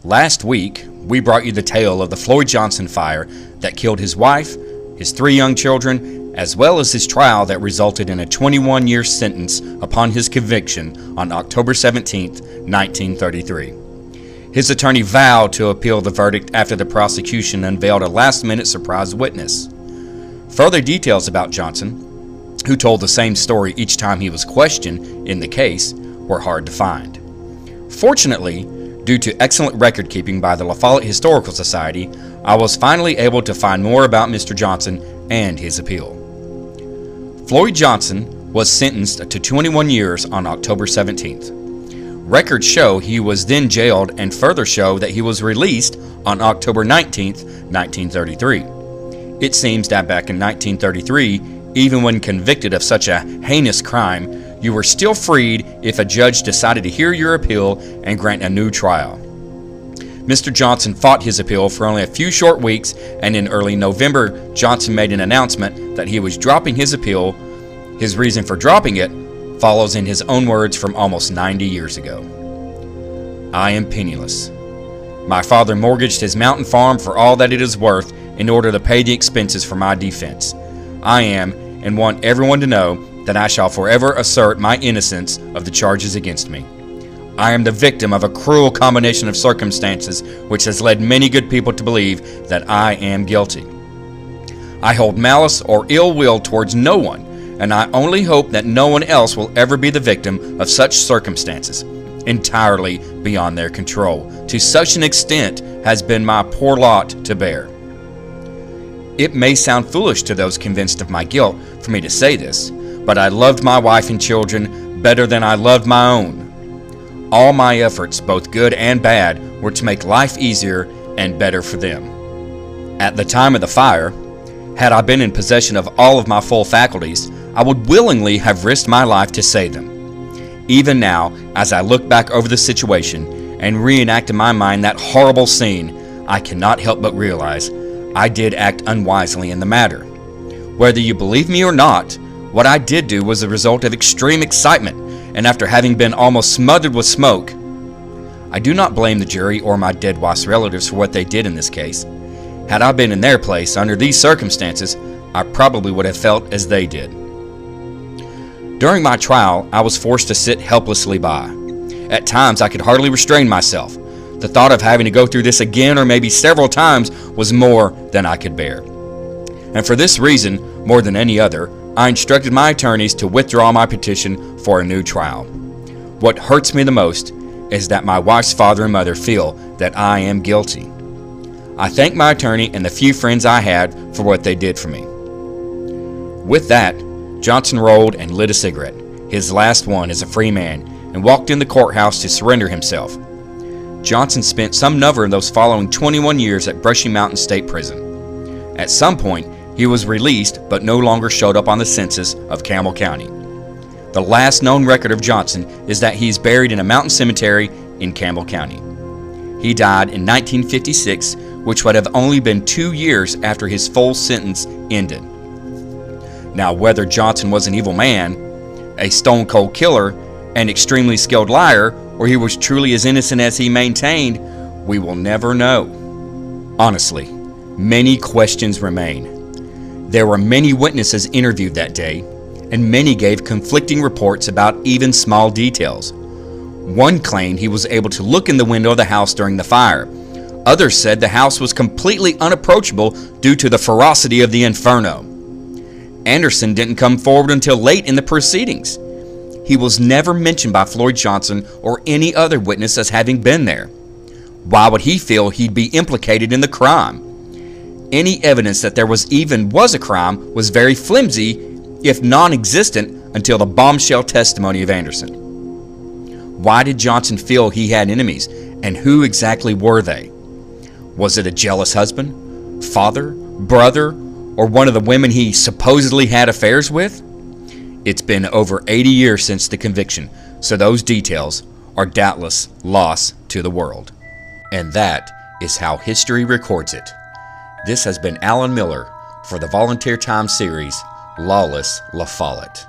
Last week, we brought you the tale of the Floyd Johnson fire that killed his wife, his 3 young children, as well as his trial that resulted in a 21-year sentence upon his conviction on October 17, 1933. His attorney vowed to appeal the verdict after the prosecution unveiled a last-minute surprise witness. Further details about Johnson, who told the same story each time he was questioned in the case, were hard to find. Fortunately, due to excellent record-keeping by the LaFollette Historical Society, I was finally able to find more about Mr. Johnson and his appeal. Floyd Johnson was sentenced to 21 years on October 17th. Records show he was then jailed and further show that he was released on October 19th, 1933. It seems that back in 1933, even when convicted of such a heinous crime, you were still freed if a judge decided to hear your appeal and grant a new trial. Mr. Johnson fought his appeal for only a few short weeks, and in early November, Johnson made an announcement that he was dropping his appeal. His reason for dropping it follows in his own words from almost 90 years ago. "I am penniless. My father mortgaged his mountain farm for all that it is worth in order to pay the expenses for my defense. I am, and want everyone to know, that I shall forever assert my innocence of the charges against me. I am the victim of a cruel combination of circumstances which has led many good people to believe that I am guilty. I hold malice or ill will towards no one, and I only hope that no one else will ever be the victim of such circumstances, entirely beyond their control. To such an extent has been my poor lot to bear." It may sound foolish to those convinced of my guilt for me to say this, but I loved my wife and children better than I loved my own. All my efforts, both good and bad, were to make life easier and better for them. At the time of the fire, had I been in possession of all of my full faculties, I would willingly have risked my life to save them. Even now, as I look back over the situation and reenact in my mind that horrible scene, I cannot help but realize I did act unwisely in the matter. Whether you believe me or not, what I did do was the result of extreme excitement, and after having been almost smothered with smoke. I do not blame the jury or my dead wife's relatives for what they did in this case. Had I been in their place under these circumstances, I probably would have felt as they did. During my trial, I was forced to sit helplessly by. At times, I could hardly restrain myself. The thought of having to go through this again or maybe several times was more than I could bear. And for this reason, more than any other, I instructed my attorneys to withdraw my petition for a new trial. What hurts me the most is that my wife's father and mother feel that I am guilty. I thank my attorney and the few friends I had for what they did for me. With that, Johnson rolled and lit a cigarette, his last one as a free man, and walked in the courthouse to surrender himself. Johnson spent some number of those following 21 years at Brushy Mountain State Prison. At some point, he was released but no longer showed up on the census of Campbell County. The last known record of Johnson is that he is buried in a mountain cemetery in Campbell County. He died in 1956, which would have only been 2 years after his full sentence ended. Now, whether Johnson was an evil man, a stone-cold killer, an extremely skilled liar, or he was truly as innocent as he maintained, we will never know. Honestly, many questions remain. There were many witnesses interviewed that day, and many gave conflicting reports about even small details. One claimed he was able to look in the window of the house during the fire. Others said the house was completely unapproachable due to the ferocity of the inferno. Anderson didn't come forward until late in the proceedings. He was never mentioned by Floyd Johnson or any other witness as having been there. Why would he feel he'd be implicated in the crime? Any evidence that there was a crime was very flimsy, if non-existent, until the bombshell testimony of Anderson. Why did Johnson feel he had enemies, and who exactly were they? Was it a jealous husband, father, brother, or one of the women he supposedly had affairs with? It's been over 80 years since the conviction, so those details are doubtless lost to the world. And that is how history records it. This has been Alan Miller for the Volunteer Time series, Lawless LaFollette.